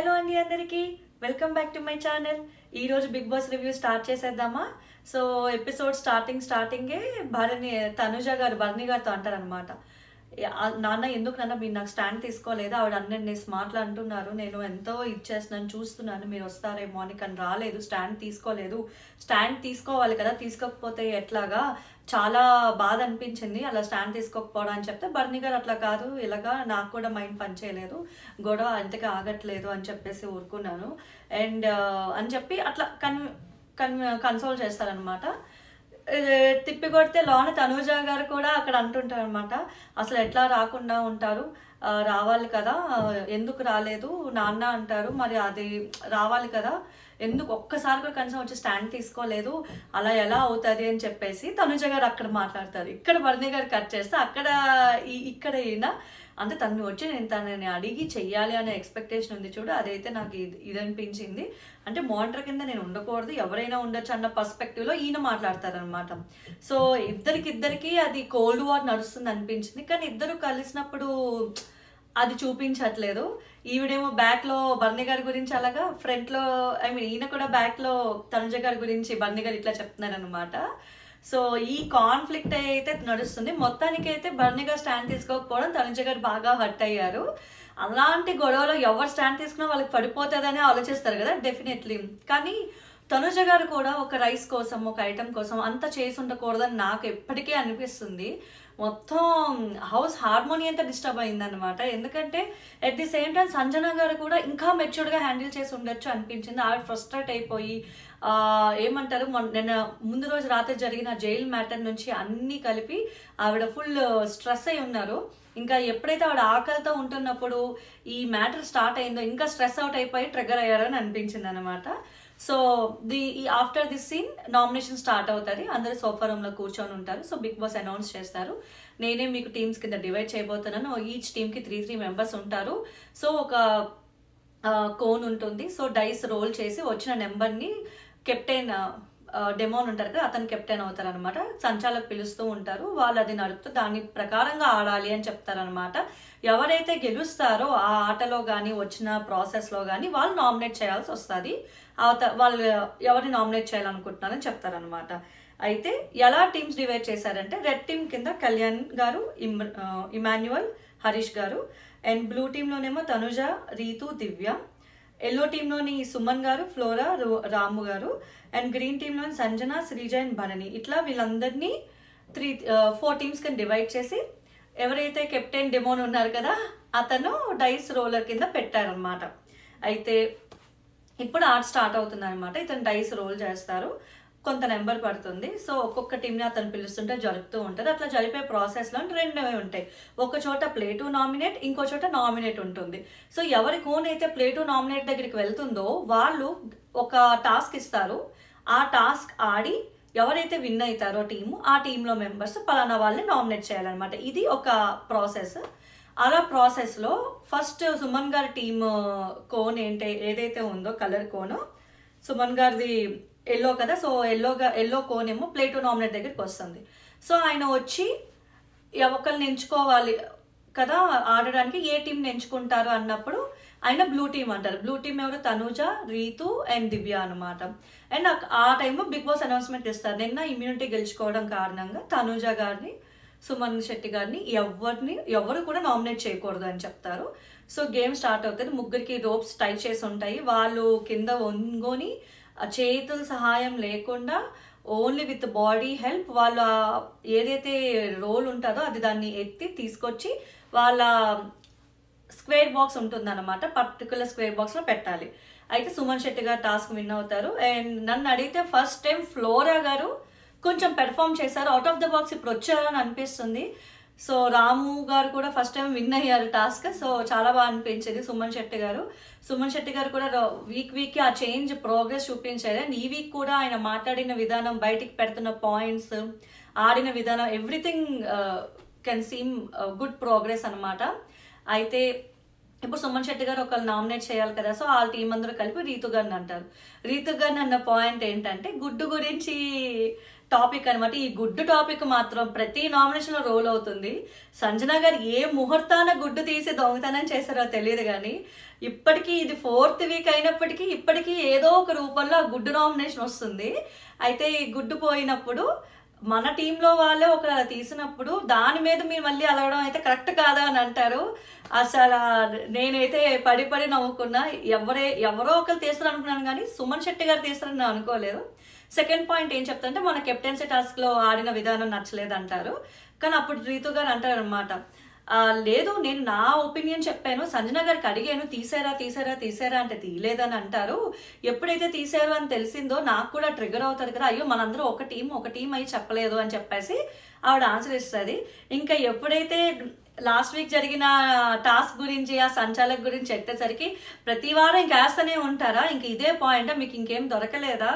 Hello అండి అందరికీ welcome back to my channel. ఈరోజు బిగ్ బాస్ రివ్యూ స్టార్ట్ చేసేద్దామా. సో ఎపిసోడ్ స్టార్టింగే తనుజ గారు భరణి గారితో అంటారనమాట, నాన్న ఎందుకు నాన్న మీరు నాకు స్టాండ్ తీసుకోలేదు, ఆవిడ అన్నీ స్మార్ట్లు అంటున్నారు, నేను ఎంతో ఇచ్చేస్తున్నాను చూస్తున్నాను మీరు వస్తారేమో అని, కానీ రాలేదు, స్టాండ్ తీసుకోలేదు, స్టాండ్ తీసుకోవాలి కదా, తీసుకోకపోతే ఎట్లాగా, చాలా బాధ అనిపించింది అలా స్టాండ్ తీసుకోకపోవడం అని చెప్తే భరణి గారు అట్లా కాదు, ఇలాగా నాకు కూడా మైండ్ పనిచేయలేదు, గొడవ అంతగా ఆగట్లేదు అని చెప్పేసి ఊరుకున్నాను అండ్ అని చెప్పి అట్లా కన్సోల్ చేస్తారనమాట. తిప్పి కొడితే లోన తనూజ గారు కూడా అక్కడ అంటుంటారు అనమాట, అసలు ఎట్లా రాకుండా ఉంటారు, రావాలి కదా, ఎందుకు రాలేదు నాన్న అంటారు, మరి అది రావాలి కదా, ఎందుకు ఒక్కసారి కూడా కనీసం వచ్చి స్టాండ్ తీసుకోలేదు, అలా ఎలా అవుతుంది అని చెప్పేసి తనుజ గారు అక్కడ మాట్లాడతారు. ఇక్కడ భరణి గారు కట్ చేస్తే ఇక్కడ ఈయన అంటే తను వచ్చి తనని అడిగి చెయ్యాలి అనే ఎక్స్పెక్టేషన్ ఉంది చూడు, అదైతే నాకు ఇది అనిపించింది. అంటే మానిటర్ కింద నేను ఉండకూడదు, ఎవరైనా ఉండొచ్చు అన్న పర్స్పెక్టివ్లో ఈయన మాట్లాడతారనమాట. సో ఇద్దరికి అది కోల్డ్ వార్ నడుస్తుంది అనిపించింది, కానీ ఇద్దరు కలిసినప్పుడు అది చూపించట్లేదు. ఈవిడేమో బ్యాక్లో భరణి గారి గురించి అలాగా, ఫ్రంట్లో ఈయన కూడా బ్యాక్లో తనుజ గారి గురించి భరణి గారు ఇట్లా చెప్తున్నారనమాట. సో ఈ కాన్ఫ్లిక్ట్ అయితే నడుస్తుంది. మొత్తానికి అయితే భరణి గారు స్టాండ్ తీసుకోకపోవడం తనుజ గారు బాగా హర్ట్ అయ్యారు. అలాంటి గొడవలో ఎవరు స్టాండ్ తీసుకున్నా వాళ్ళకి పడిపోతుందని ఆలోచిస్తారు కదా డెఫినెట్లీ, కానీ తనుజ గారు కూడా ఒక రైస్ కోసం ఒక ఐటెం కోసం అంత చేసి ఉండకూడదని నాకు ఎప్పటికీ అనిపిస్తుంది. మొత్తం హౌస్ హార్మోనీ అంతా డిస్టర్బ్ అయిందనమాట. ఎందుకంటే at the same time Sanjana గారు కూడా ఇంకా మెచ్యూర్డ్గా హ్యాండిల్ చేసి ఉండొచ్చు అనిపించింది. ఆవిడ ఫ్రస్ట్రేట్ అయిపోయి ఏమంటారు, నిన్న ముందు రోజు రాత్రి జరిగిన జైలు మ్యాటర్ నుంచి అన్నీ కలిపి ఆవిడ ఫుల్ స్ట్రెస్ అయి ఉన్నారు. ఇంకా ఎప్పుడైతే ఆవిడ ఆకలితో ఉంటున్నప్పుడు ఈ మ్యాటర్ స్టార్ట్ అయిందో ఇంకా స్ట్రెస్ అవుట్ అయిపోయి ట్రిగ్గర్ అయ్యారని అనిపించింది అనమాట. So after this scene nomination start అవుతుంది, అందరూ సోఫా రూమ్లో కూర్చొని ఉంటారు. సో బిగ్ బాస్ అనౌన్స్ చేస్తారు, నేనే మీకు టీమ్స్ కింద డివైడ్ చేయబోతున్నాను, ఈచ్ టీమ్కి 3 మెంబర్స్ ఉంటారు. సో ఒక కోన్ ఉంటుంది, సో డైస్ రోల్ చేసి వచ్చిన నెంబర్ని కెప్టెన్ డెమోన్ ఉంటారు కదా, అతను కెప్టెన్ అవుతారు అనమాట. సంచాలకు పిలుస్తూ ఉంటారు, వాళ్ళు అది నడుపుతూ దాని ప్రకారంగా ఆడాలి అని చెప్తారనమాట. ఎవరైతే గెలుస్తారో ఆ ఆటలో కానీ వచ్చిన ప్రాసెస్లో కానీ వాళ్ళు నామినేట్ చేయాల్సి వస్తుంది. వాళ్ళు ఎవరిని నామినేట్ చేయాలనుకుంటున్నారని చెప్తారనమాట. అయితే ఎలా టీమ్స్ డివైడ్ చేశారంటే, రెడ్ టీమ్ కింద Kalyan garu, Emmanuel, Harish garu, and blue టీంలోనేమో తనుజ, రీతు, దివ్య, ఎల్లో టీంలోని Suman garu, Flora, Ramu garu, and green టీంలోని సంజన, శ్రీజ అండ్ భరణి. ఇట్లా వీళ్ళందరినీ 4 టీమ్స్ కింద డివైడ్ చేసి ఎవరైతే కెప్టెన్ డెమోన్ ఉన్నారు కదా అతను డైస్ రోలర్ కింద పెట్టారనమాట. అయితే ఇప్పుడు ఆర్ట్ స్టార్ట్ అవుతుంది అనమాట. ఇతను డైస్ రోల్ చేస్తారు, కొంత నెంబర్ పడుతుంది. సో ఒక్కొక్క టీంని అతను పిలుస్తుంటే జరుపుతూ ఉంటుంది. అట్లా జరిపే ప్రాసెస్లో 2 ఉంటాయి, ఒక చోట ప్లే టు నామినేట్, ఇంకో చోట నామినేట్ ఉంటుంది. సో ఎవరి కోన్ అయితే ప్లే టు నామినేట్ దగ్గరికి వెళ్తుందో వాళ్ళు ఒక టాస్క్ ఇస్తారు, ఆ టాస్క్ ఆడి ఎవరైతే విన్ అవుతారో టీము, ఆ టీంలో మెంబర్స్ పలానా వాళ్ళని నామినేట్ చేయాలన్నమాట. ఇది ఒక ప్రాసెస్. అలా ప్రాసెస్లో ఫస్ట్ సుమన్ గారి టీమ్ కోన్ ఏదైతే ఉందో కలర్ కోన్, సుమన్ గారిది ఎల్లో కదా, సో ఎల్లో కోన్ ఏమో ప్లే టు నామినేట్ దగ్గరికి వస్తుంది. సో ఆయన వచ్చి ఒకరిని ఎంచుకోవాలి కదా ఆడడానికి, ఏ టీంని ఎంచుకుంటారు అన్నప్పుడు ఆయన బ్లూ టీమ్ అంటారు. బ్లూ టీమ్ ఎవరు, తనుజ, రీతు అండ్ దివ్య అనమాట. అండ్ ఆ టైంలో బిగ్ బాస్ అనౌన్స్మెంట్ ఇస్తారు, నిన్న ఇమ్యూనిటీ గెలుచుకోవడం కారణంగా తనుజ గారిని, సుమన్ శెట్టి గారిని ఎవరు కూడా నామినేట్ చేయకూడదు అని చెప్తారు. సో గేమ్ స్టార్ట్ అవుతుంది, ముగ్గురికి రోప్స్ టై చేసి ఉంటాయి, వాళ్ళు కింద ఒంగొని చేతుల సహాయం లేకుండా ఓన్లీ విత్ బాడీ హెల్ప్ వాళ్ళు ఏదైతే రోల్ ఉంటుందో అది దాన్ని ఎత్తి తీసుకొచ్చి వాళ్ళ స్క్వేర్ బాక్స్ ఉంటుందన్నమాట, పర్టికులర్ స్క్వేర్ బాక్స్లో పెట్టాలి. అయితే సుమన్ శెట్టి గారు టాస్క్ విన్ అవుతారు. అండ్ నన్ను అడిగితే ఫస్ట్ టైం ఫ్లోరా గారు కొంచెం పెర్ఫామ్ చేశారు, అవుట్ ఆఫ్ ద బాక్స్ ఇప్పుడు వచ్చారని అనిపిస్తుంది. సో రాము గారు కూడా ఫస్ట్ టైం విన్ అయ్యారు టాస్క్, సో చాలా బాగా అనిపించింది. సుమన్ శెట్టి గారు కూడా వీక్ ఆ చేంజ్ ప్రోగ్రెస్ చూపించారు. అండ్ ఈ వీక్ కూడా ఆయన మాట్లాడిన విధానం, బయటికి పెడుతున్న పాయింట్స్, ఆడిన విధానం, everything can seem good progress అనమాట. అయితే ఇప్పుడు సుమన్ శెట్టి గారు ఒకళ్ళు నామినేట్ చేయాలి కదా, సో వాళ్ళ టీం అందరూ కలిపి రీతు గారిని అంటారు. రీతు గారిని అన్న పాయింట్ ఏంటంటే గుడ్డు గురించి టాపిక్ అనమాట. ఈ గుడ్డు టాపిక్ మాత్రం ప్రతి నామినేషన్ లో రోల్ అవుతుంది. సంజన గారు ఏ ముహూర్తాన గుడ్డు తీసి దొంగతనం చేశారో తెలియదు కానీ ఇప్పటికీ ఇది 4th వీక్ అయినప్పటికీ ఇప్పటికీ ఏదో ఒక రూపంలో ఆ గుడ్డు నామినేషన్ వస్తుంది. అయితే ఈ గుడ్డు పోయినప్పుడు మన టీంలో వాళ్ళే ఒకరు తీసినప్పుడు దాని మీద మీరు మళ్ళీ అలగడం అయితే కరెక్ట్ కాదా అని అంటారు. అసలు నేనైతే పడి పడి నవ్వుకున్నా. ఎవరో ఒకరు తీస్తారు అనుకున్నాను కానీ సుమన్ శెట్టి గారు తీస్తారని నేను అనుకోలేదు. సెకండ్ పాయింట్ ఏం చెప్తారంటే మన కెప్టెన్సీ టాస్క్ లో ఆడిన విధానం నచ్చలేదు అంటారు. కానీ అప్పుడు రీతు గారు అంటారు అనమాట, లేదు నేను నా ఒపీనియన్ చెప్పాను, సంజన గారికి అడిగాను తీసారా అంటే తీయలేదని అంటారు. ఎప్పుడైతే తీసారు అని తెలిసిందో నాకు కూడా ట్రిగర్ అవుతుంది కదా, అయ్యో మనందరూ ఒక టీం అయి చెప్పలేదు అని చెప్పేసి ఆవిడ ఆన్సర్ ఇస్తుంది. ఇంకా ఎప్పుడైతే లాస్ట్ వీక్ జరిగిన టాస్క్ గురించి ఆ సంచాలక్ గురించి చెప్పేసరికి ప్రతి వారం ఇంకేస్తూనే ఉంటారా, ఇంక ఇదే పాయింట్, మీకు ఇంకేం దొరకలేదా,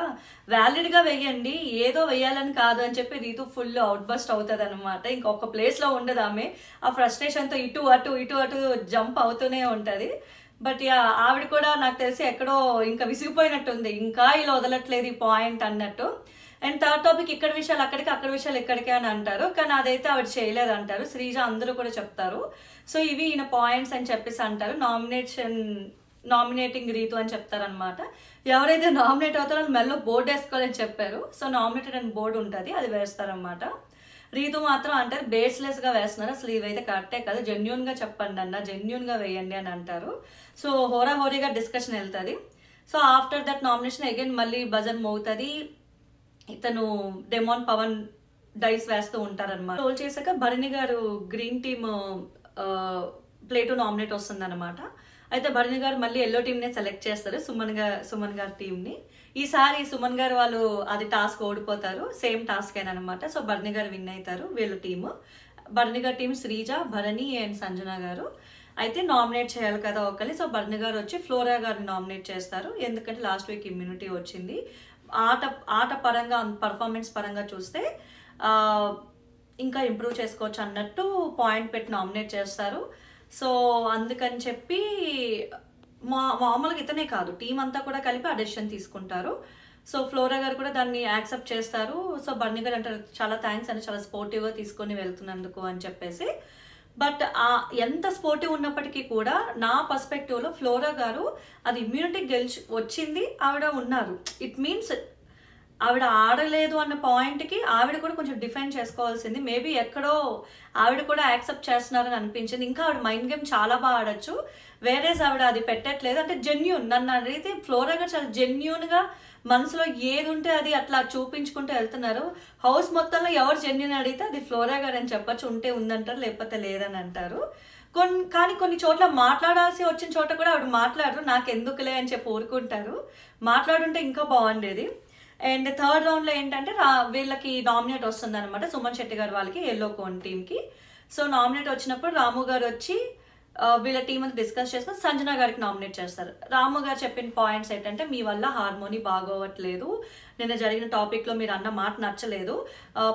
వ్యాలిడ్ గా వెయ్యండి, ఏదో వెయ్యాలని కాదు అని చెప్పి రీతు ఫుల్ అవుట్ బస్ట్ అవుతుంది అనమాట. ఇంకొక ప్లేస్ లో ఉండదు ఆమె. ఆ ఫ్రస్ట్రేషన్ తో ఇటు అటు జంప్ అవుతూనే ఉంటది. బట్ ఆవిడ కూడా నాకు తెలిసి ఎక్కడో ఇంకా విసిగిపోయినట్టుంది, ఇంకా ఇలా వదలట్లేదు ఈ పాయింట్ అన్నట్టు. అండ్ థర్డ్ టాపిక్ ఇక్కడ విషయాలు అక్కడికి, అక్కడ విషయాలు ఇక్కడికి అని అంటారు. కానీ అదైతే ఆవిడ చేయలేదు అంటారు. శ్రీజ అందరూ కూడా చెప్తారు. సో ఇవి ఈయన పాయింట్స్ అని చెప్పేసి అంటారు. నామినేటింగ్ రీతు అని చెప్తారనమాట. ఎవరైతే నామినేట్ అవుతారో మెల్లో బోర్డు వేసుకోవాలని చెప్పారు. సో నామినేటెడ్ అని బోర్డు ఉంటుంది, అది వేస్తారనమాట. రీతు మాత్రం అంటారు బేస్లెస్ గా వేస్తున్నారు, అసలు ఇవైతే కరెక్టే కాదు, జెన్యున్ గా చెప్పండి అన్న, జెన్యున్ గా వేయండి అని అంటారు. సో హోరాహోరీగా డిస్కషన్ వెళ్తుంది. So after that nomination again మళ్ళీ బజన్ మోగుతుంది. ఇతను డెమోన్ పవన్ డైస్ వేస్తూ ఉంటారనమాట. రోల్ చేశాక Bharani garu green team plate nominate వస్తుంది అనమాట. అయితే భరణి గారు మళ్ళీ ఎల్లో టీమ్ నే సెలెక్ట్ చేస్తారు, సుమన్ గారి టీమ్ ని. ఈసారి సుమన్ గారు వాళ్ళు అది టాస్క్ ఓడిపోతారు, సేమ్ టాస్క్ అయినా అనమాట. సో భరణి గారు విన్ అవుతారు. వీళ్ళ టీము భరణి గారి టీం శ్రీజ, భరణి అండ్ సంజన గారు. అయితే నామినేట్ చేయాలి కదా ఒకరిని. సో భరణి గారు వచ్చి ఫ్లోరా గారిని నామినేట్ చేస్తారు, ఎందుకంటే లాస్ట్ వీక్ ఇమ్యూనిటీ వచ్చింది. ఆట పరంగా పర్ఫార్మెన్స్ పరంగా చూస్తే ఇంకా ఇంప్రూవ్ చేసుకోవచ్చు అన్నట్టు పాయింట్ పెట్టి నామినేట్ చేస్తారు. సో అందుకని చెప్పి మామూలుగా ఇతనే కాదు టీం అంతా కూడా కలిపి ఆ డెసిషన్ తీసుకుంటారు. సో ఫ్లోరా గారు కూడా దాన్ని యాక్సెప్ట్ చేస్తారు. సో బర్నీ గారు అంటారు చాలా థ్యాంక్స్ అని, చాలా స్పోర్టివ్గా తీసుకొని వెళ్తున్నందుకు అని చెప్పేసి. బట్ ఎంత స్పోర్టివ్ ఉన్నప్పటికీ కూడా నా పర్స్పెక్టివ్లో ఫ్లోరా గారు అది ఇమ్యూనిటీ వచ్చింది, ఆవిడ ఉన్నారు, ఇట్ మీన్స్ ఆవిడ ఆడలేదు అన్న పాయింట్కి ఆవిడ కూడా కొంచెం డిఫెండ్ చేసుకోవాల్సింది. మేబీ ఎక్కడో ఆవిడ కూడా యాక్సెప్ట్ చేస్తున్నారని అనిపించింది. ఇంకా ఆవిడ మైండ్ గేమ్ చాలా బాగా ఆడచ్చు, వేరేస్ ఆవిడ అది పెట్టట్లేదు. అంటే జెన్యూన్, నన్ను అడిగితే ఫ్లోరా గారు చాలా జెన్యూన్గా మనసులో ఏది ఉంటే అది అట్లా చూపించుకుంటూ వెళ్తున్నారు. హౌస్ మొత్తంలో ఎవరు జెన్యూన్ అడిగితే అది ఫ్లోరా గారు అని చెప్పచ్చు, ఉంటే ఉందంటారు లేకపోతే లేదని అంటారు. కానీ కొన్ని చోట్ల మాట్లాడాల్సి వచ్చిన చోట కూడా ఆవిడ మాట్లాడరు, నాకు ఎందుకులే అని చెప్పి ఊరుకుంటారు. మాట్లాడుంటే ఇంకా బాగుండేది. అండ్ థర్డ్ రౌండ్లో ఏంటంటే వీళ్ళకి నామినేట్ వస్తుంది అనమాట, సుమన్ శెట్టి గారు వాళ్ళకి ఎల్లో కోన్ టీమ్కి. సో నామినేట్ వచ్చినప్పుడు రాము గారు వచ్చి వీళ్ళ టీం అంతా డిస్కస్ చేసుకుని సంజన గారికి నామినేట్ చేస్తారు. రాము గారు చెప్పిన పాయింట్స్ ఏంటంటే మీ వల్ల హార్మోనీ బాగోవట్లేదు, నిన్న జరిగిన టాపిక్లో మీరు అన్న మాట నచ్చలేదు,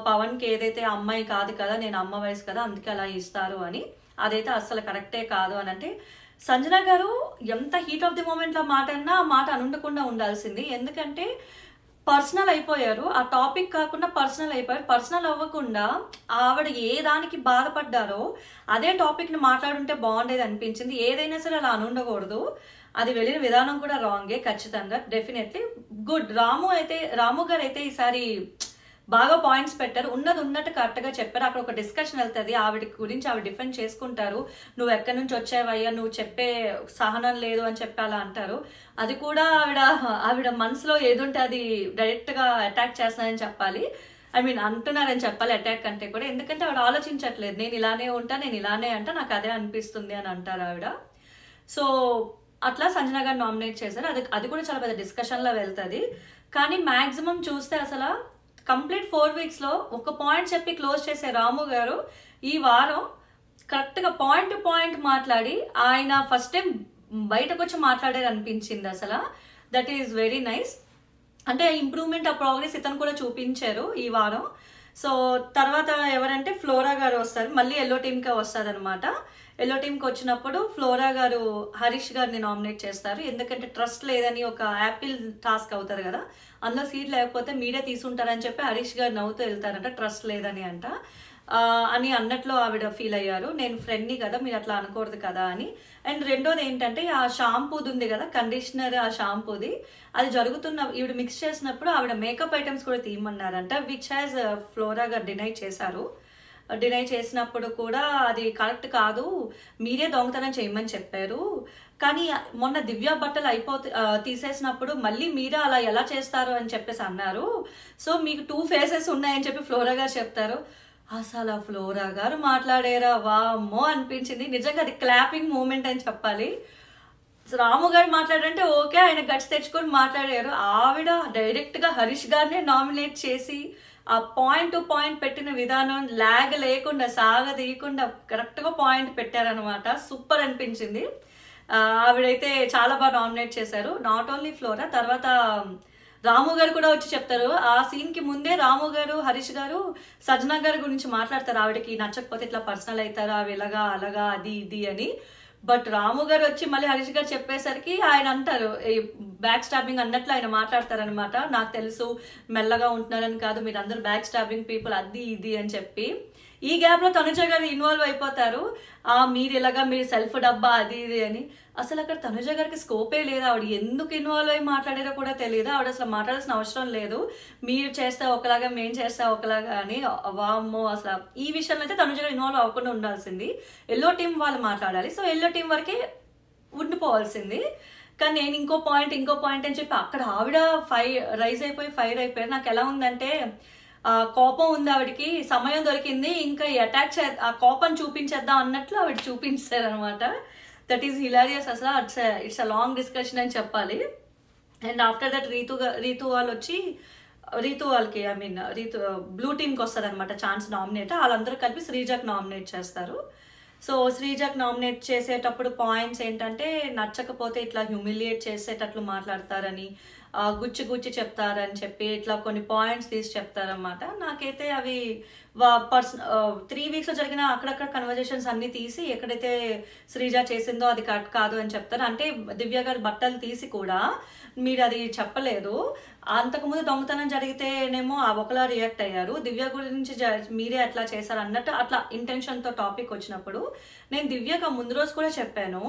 పవన్కి ఏదైతే అమ్మాయి కాదు కదా, నేను అమ్మ వయసు కదా అందుకే అలా ఇస్తారు అని, అదైతే అస్సలు కరెక్టే కాదు అని అంటే సంజన గారు ఎంత హీట్ ఆఫ్ ది మూమెంట్లో మాట అన్నా ఆ మాట అనుండకుండా ఉండాల్సింది. ఎందుకంటే పర్సనల్ అయిపోయారు, ఆ టాపిక్ కాకుండా పర్సనల్ అయిపోయారు. పర్సనల్ అవ్వకుండా ఆవిడ ఏ దానికి బాధపడ్డారో అదే టాపిక్ని మాట్లాడుంటే బాగుండేది అనిపించింది. ఏదైనా సరే అలా అనుండకూడదు, అది వెళ్ళిన విధానం కూడా రాంగే ఖచ్చితంగా, డెఫినెట్లీ గుడ్. రాము గారు అయితే ఈసారి బాగా పాయింట్స్ పెట్టారు, ఉన్నది ఉన్నట్టు కరెక్ట్గా చెప్పారు. అక్కడ ఒక డిస్కషన్ వెళ్తుంది, ఆవిడ గురించి ఆవిడ డిఫెండ్ చేసుకుంటారు, నువ్వు ఎక్కడి నుంచి వచ్చావయ్యా, నువ్వు చెప్పే సహనం లేదు అని చెప్పి అలా అంటారు. అది కూడా ఆవిడ మనసులో ఏదుంటే అది డైరెక్ట్గా అటాక్ చేస్తానని చెప్పాలి, అంటున్నారని చెప్పాలి అటాక్ అంటే కూడా. ఎందుకంటే ఆవిడ ఆలోచించట్లేదు, నేను ఇలానే ఉంటా, నేను ఇలానే అంటా, నాకు అదే అనిపిస్తుంది అని అంటారు ఆవిడ. సో అట్లా సంజన గారు నామినేట్ చేశారు, అది కూడా చాలా పెద్ద డిస్కషన్లో వెళ్తుంది. కానీ మ్యాక్సిమం చూస్తే అసలు కంప్లీట్ 4 వీక్స్లో ఒక పాయింట్ చెప్పి క్లోజ్ చేసే రాము గారు ఈ వారం కరెక్ట్గా పాయింట్ టు పాయింట్ మాట్లాడి ఆయన ఫస్ట్ టైం బయటకు వచ్చి మాట్లాడారు అనిపించింది. అసలు దట్ ఈస్ వెరీ నైస్. అంటే ఇంప్రూవ్మెంట్, ఆ ప్రోగ్రెస్ ఇతను కూడా చూపించారు ఈ వారం. సో తర్వాత ఎవరంటే ఫ్లోరా గారు వస్తారు, మళ్ళీ ఎల్లో టీమ్కే వస్తారు అనమాట. ఎల్లో టీంకి వచ్చినప్పుడు ఫ్లోరా గారు హరీష్ గారిని నామినేట్ చేస్తారు. ఎందుకంటే ట్రస్ట్ లేదని ఒక యాపిల్ టాస్క్ అవుతారు కదా, అందులో సీట్ లేకపోతే మీరే తీసుకుంటారని చెప్పి హరీష్ గారు నవ్వుతూ వెళ్తారంట, ట్రస్ట్ లేదని అంట. అని అన్నట్లు ఆవిడ ఫీల్ అయ్యారు. నేను ఫ్రెండ్ని కదా, మీరు అట్లా అనకూడదు కదా అని. అండ్ రెండోది ఏంటంటే ఆ షాంపూది ఉంది కదా, కండిషనర్, ఆ షాంపూది అది జరుగుతున్న ఈవిడ మిక్స్ చేసినప్పుడు ఆవిడ మేకప్ ఐటమ్స్ కూడా తీయమన్నారంట, విచ్ హ్యాజ్ ఫ్లోరా గారు డినై చేశారు. డినై చేసినప్పుడు కూడా అది కరెక్ట్ కాదు, మీరే దొంగతనం చేయమని చెప్పారు. కానీ మొన్న దివ్య బట్టలు తీసేసినప్పుడు మళ్ళీ మీరే అలా ఎలా చేస్తారు అని చెప్పేసి అన్నారు. సో మీకు 2 ఫేసెస్ ఉన్నాయని చెప్పి ఫ్లోరా గారు చెప్తారు. అసలు ఆ ఫ్లోరా గారు మాట్లాడారా వామ్మో అనిపించింది. నిజంగా అది క్లాపింగ్ మూమెంట్ అని చెప్పాలి. రాము గారు మాట్లాడంటే ఓకే, ఆయన గట్స్ తెచ్చుకొని మాట్లాడారు. ఆవిడ డైరెక్ట్గా హరీష్ గారినే నామినేట్ చేసి ఆ పాయింట్ టు పాయింట్ పెట్టిన విధానం లాగ్ లేకుండా సాగదీయకుండా కరెక్ట్గా పాయింట్ పెట్టారనమాట. సూపర్ అనిపించింది. ఆవిడైతే చాలా బాగా నామినేట్ చేశారు. నాట్ ఓన్లీ ఫ్లోరా, తర్వాత రాము గారు కూడా వచ్చి చెప్తారు. ఆ సీన్ కి ముందే రాము గారు, హరీష్ గారు సజ్నా గారి గురించి మాట్లాడతారు. ఆవిడకి నచ్చకపోతే ఇట్లా పర్సనల్ అవుతారు, అవి ఇలాగా అలాగా అది ఇది అని. బట్ రాము గారు వచ్చి మళ్ళీ హరీష్ గారు చెప్పేసరికి ఆయన అంటారు, బ్యాక్ స్టాబింగ్ అన్నట్లు ఆయన మాట్లాడతారనమాట. నాకు తెలుసు మెల్లగా ఉంటున్నారని కాదు, మీరు అందరూ బ్యాక్ స్టాబింగ్ పీపుల్ అది ఇది అని చెప్పి. ఈ గ్యాప్ లో తనుజ గారు ఇన్వాల్వ్ అయిపోతారు. మీరు ఇలాగా మీరు సెల్ఫ్ డబ్బా అది ఇది అని. అసలు అక్కడ తనుజ గారికి స్కోపే లేదు. ఆవిడ ఎందుకు ఇన్వాల్వ్ అయ్యి మాట్లాడారో కూడా తెలియదు. ఆవిడ అసలు మాట్లాడాల్సిన అవసరం లేదు. మీరు చేస్తే ఒకలాగా, మేము చేస్తే ఒకలాగా అని. వామ్మో, అసలు ఈ విషయంలో అయితే తనుజ గారు ఇన్వాల్వ్ అవ్వకుండా ఉండాల్సింది. ఎల్లో టీం వాళ్ళు మాట్లాడాలి. సో ఎల్లో టీం వరకే ఉండిపోవాల్సింది. కానీ నేను ఇంకో పాయింట్ అని చెప్పి అక్కడ ఆవిడ రైజ్ అయిపోయి ఫైర్ అయిపోయారు. నాకు ఎలా ఉందంటే కోపం ఉంది ఆవిడకి, సమయం దొరికింది, ఇంకా ఆ కోపం చూపించేద్దాం అన్నట్లు ఆవిడ చూపించారు అనమాట. That is hilarious. అసలు ఇట్స్ అ లాంగ్ డిస్కషన్ అని చెప్పాలి. అండ్ ఆఫ్టర్ దట్ రీతు వాళ్ళకి బ్లూ టీమ్కి వస్తుంది అనమాట ఛాన్స్ నామినేట్. వాళ్ళందరూ కలిపి శ్రీజాకి నామినేట్ చేస్తారు. సో శ్రీజాకి నామినేట్ చేసేటప్పుడు పాయింట్స్ ఏంటంటే నచ్చకపోతే ఇట్లా హ్యూమిలియేట్ చేసేటట్లు మాట్లాడతారని, గుచ్చి చెప్తారని చెప్పి ఇట్లా కొన్ని పాయింట్స్ తీసి చెప్తారనమాట. నాకైతే అవి 3 వీక్స్లో జరిగిన అక్కడక్కడ కన్వర్జేషన్స్ అన్ని తీసి ఎక్కడైతే శ్రీజ చేసిందో అది కరెక్ట్ కాదు అని చెప్తారు. అంటే దివ్య గారి బట్టలు తీసి కూడా మీరు అది చెప్పలేదు. అంతకుముందు దొంగతనం జరిగితేనేమో ఒకలా రియాక్ట్ అయ్యారు, దివ్య గురించి మీరే అట్లా చేశారు అన్నట్టు అట్లా ఇంటెన్షన్తో టాపిక్ వచ్చినప్పుడు నేను దివ్యకు ముందు రోజు కూడా చెప్పాను,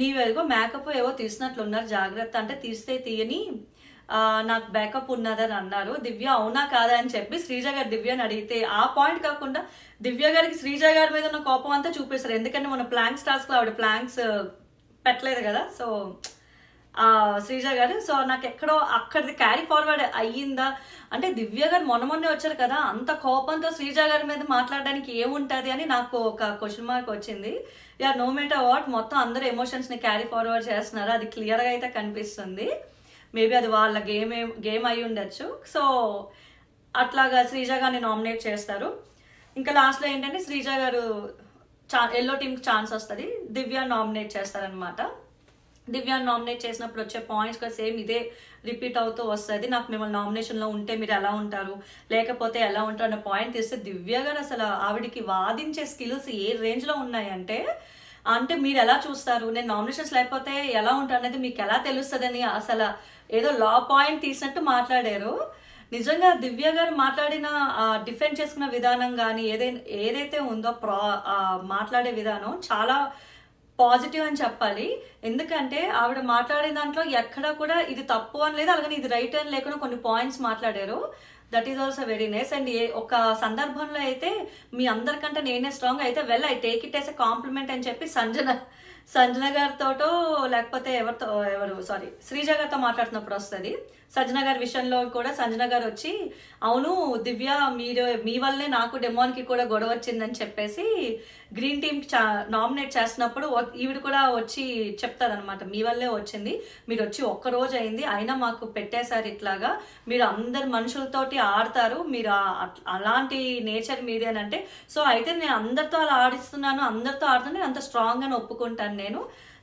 నీవేగో మేకప్ ఏవో తీసినట్లున్నారు జాగ్రత్త అంటే, తీస్తే తీయని నాకు బ్యాకప్ ఉన్నదని అన్నారు. దివ్య అవునా కాదా అని చెప్పి శ్రీజ గారు దివ్యని అడిగితే ఆ పాయింట్ కాకుండా దివ్య గారికి శ్రీజ గారి మీద ఉన్న కోపం అంతా చూపిస్తారు. ఎందుకంటే మన ప్లాంక్స్ టాస్క్లో ఆవిడ ప్లాంక్స్ పెట్టలేదు కదా, సో శ్రీజ గారు. సో నాకు ఎక్కడో అక్కడిది క్యారీ ఫార్వర్డ్ అయ్యిందా అంటే, దివ్య గారు మొన్నే వచ్చారు కదా, అంత కోపంతో శ్రీజ గారి మీద మాట్లాడడానికి ఏముంటుంది అని నాకు ఒక క్వశ్చన్ మార్క్ వచ్చింది. నో మ్యాటర్ వాట్, మొత్తం అందరూ ఎమోషన్స్ని క్యారీ ఫార్వర్డ్ చేస్తున్నారు, అది క్లియర్గా అయితే కనిపిస్తుంది. మేబీ అది వాళ్ళ గేమ్ అయి ఉండొచ్చు. సో అట్లాగా శ్రీజ గారిని నామినేట్ చేస్తారు. ఇంకా లాస్ట్లో ఏంటంటే శ్రీజ గారు ఎల్లో టీంకి ఛాన్స్ వస్తుంది, దివ్య నామినేట్ చేస్తారనమాట. దివ్య నామినేట్ చేసినప్పుడు వచ్చే పాయింట్స్ కూడా సేమ్ ఇదే రిపీట్ అవుతూ వస్తుంది. నాకు మిమ్మల్ని నామినేషన్లో ఉంటే మీరు ఎలా ఉంటారు, లేకపోతే ఎలా ఉంటారు అనే పాయింట్ తీస్తే దివ్య గారు అసలు ఆవిడికి వాదించే స్కిల్స్ ఏ రేంజ్లో ఉన్నాయంటే, అంటే మీరు ఎలా చూస్తారు, నేను నామినేషన్స్ లేకపోతే ఎలా ఉంటాను అనేది మీకు ఎలా తెలుస్తుందని అసలు ఏదో లా పాయింట్ తీసినట్టు మాట్లాడారు. నిజంగా దివ్య గారు మాట్లాడిన డిఫెండ్ చేసుకున్న విధానం కానీ ఏదైతే ఉందో మాట్లాడే విధానం చాలా పాజిటివ్ అని చెప్పాలి. ఎందుకంటే ఆవిడ మాట్లాడిన దాంట్లో ఎక్కడ కూడా ఇది తప్పు అని లేదు, అలాగే ఇది రైట్ అని లేకుండా కొన్ని పాయింట్స్ మాట్లాడారు. That is also very nice. And ఒక సందర్భంలో అయితే మీ అందరికంటే నేనే స్ట్రాంగ్ అయితే I take it as a compliment అని చెప్పి సంజన గారితోటో లేకపోతే శ్రీజ గారితో మాట్లాడుతున్నప్పుడు వస్తుంది. సంజన గారి విషయంలో కూడా సంజన గారు వచ్చి, అవును దివ్య మీ వల్లే నాకు డెమోన్కి కూడా గొడవ వచ్చిందని చెప్పేసి గ్రీన్ టీమ్కి నామినేట్ చేస్తున్నప్పుడు ఈవిడ కూడా వచ్చి చెప్తారనమాట, మీ వల్లే వచ్చింది, మీరు వచ్చి ఒక్కరోజు అయింది అయినా మాకు పెట్టేశారు ఇట్లాగా, మీరు అందరు మనుషులతోటి ఆడతారు, మీరు అలాంటి నేచర్ మీది అని అంటే, సో అయితే నేను అందరితో అలా ఆడిస్తున్నాను, అందరితో ఆడుతున్నా నేను అంత స్ట్రాంగ్ అని ఒప్పుకుంటాను నేను,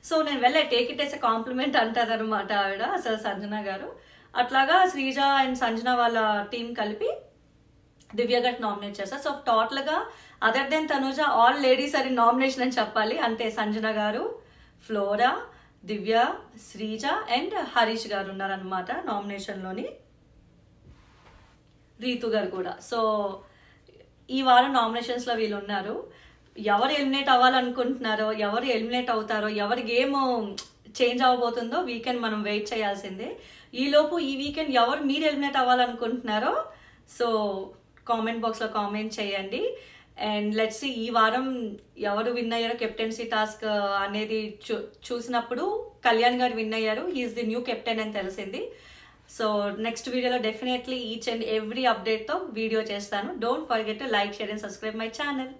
సో నేను I take it as a compliment అంటారు అనమాట ఆవిడ అసలు సంజన గారు. అట్లాగా శ్రీజ అండ్ సంజన వాళ్ళ టీం కలిపి దివ్య గారు నామినేట్ చేస్తారు. సో టోటల్గా other than Tanuja all ladies అని నామినేషన్ అని చెప్పాలి. అంటే సంజన గారు, ఫ్లోరా, దివ్య, శ్రీజ అండ్ హరీష్ గారు ఉన్నారనమాట నామినేషన్లోని. రీతు గారు కూడా. సో ఈ వారం నామినేషన్స్లో వీళ్ళు ఉన్నారు. ఎవరు ఎలిమినేట్ అవ్వాలనుకుంటున్నారో, ఎవరు ఎలిమినేట్ అవుతారో, ఎవరి గేమ్ చేంజ్ అవ్వబోతుందో వీకెండ్ మనం వెయిట్ చేయాల్సిందే. ఈలోపు ఈ వీకెండ్ ఎవరు మీరు ఎలిమినేట్ అవ్వాలనుకుంటున్నారో సో కామెంట్ బాక్స్లో కామెంట్ చేయండి. అండ్ లెట్స్ సీ ఈ వారం ఎవరు విన్ అయ్యారో కెప్టెన్సీ టాస్క్ అనేది చూసినప్పుడు కళ్యాణ్ గారు విన్ అయ్యారు. హీఈస్ ది న్యూ కెప్టెన్ అని తెలిసింది. సో నెక్స్ట్ వీడియోలో డెఫినెట్లీ ఈచ్ అండ్ ఎవ్రీ అప్డేట్తో వీడియో చేస్తాను. Don't forget to like, share and subscribe my channel.